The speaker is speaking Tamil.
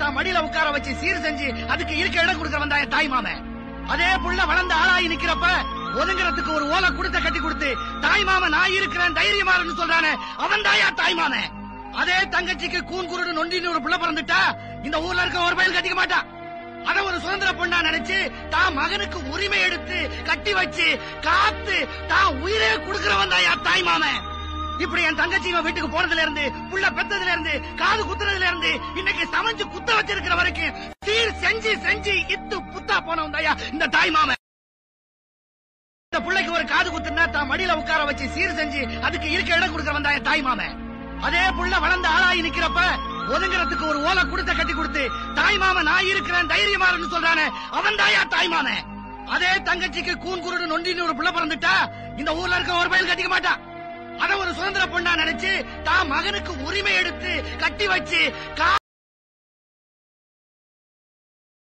தான் மடியில உட்கார வச்சு சீர் செஞ்சு அதுக்கு இருக்க இடம் கொடுக்க வந்தா என் தாய் மாமன். அதே புள்ள வளர்ந்து ஆளாகி நிக்கிறப்ப ஒதுங்கிறதுக்கு ஒரு ஓலை கொடுத்த கட்டி கொடுத்து தாய் மாமன் நான் இருக்கிறேன் தைரியமானு சொல்றானே அவன் தாயா தாய் மாமன். அதே தங்கச்சிக்கு கூன் குருடு நொண்டின்னு ஒரு புள்ள பிறந்துட்டா இந்த ஊர்ல இருக்க ஒரு பயில் கட்டிக்க மாட்டான். அத ஒரு சுதந்திர பொண்ணா நினைச்சு தான் மகனுக்கு உரிமை எடுத்து கட்டி வச்சு காத்து தான் உயிரே கொடுக்கிறவன் தாயா தாய் மாமன். இப்படி என் தங்கச்சி வீட்டுக்கு போனதுல இருந்து புள்ள பெத்ததுல இருந்து காது குத்துறதுல இருந்து இன்னைக்கு சமைச்சு குத்த வச்சிருக்கிற வரைக்கும் சீர் செஞ்சு செஞ்சு இத்து புத்தா போனவன் தாயா இந்த தாய் மாமன். இந்த பிள்ளைக்கு ஒரு காது குத்துனா தான் மடியில உட்கார வச்சு சீர் செஞ்சு அதுக்கு இருக்க இடம் கொடுக்கிறவன் தாயா தாய் மாமன். அதே புள்ள வளர்ந்து ஆளாகி நிக்கிறப்ப ஒதுங்கிறதுக்கு ஒரு ஓலை கொடுத்த கட்டி கொடுத்து தாய் மாமன் நான் இருக்கிறேன் தைரியமானு சொல்றானே அவன் தாயா தாய் மாமன். அதே தங்கச்சிக்கு கூன் குருடு நொண்டின்னு ஒரு புள்ள பிறந்துட்டா இந்த ஊர்ல இருக்க ஒரு பயில் கட்டிக்க மாட்டான். அத ஒரு சுதந்திர பொண்ணா நினைச்சு தான் மகனுக்கு உரிமை எடுத்து கட்டி வச்சு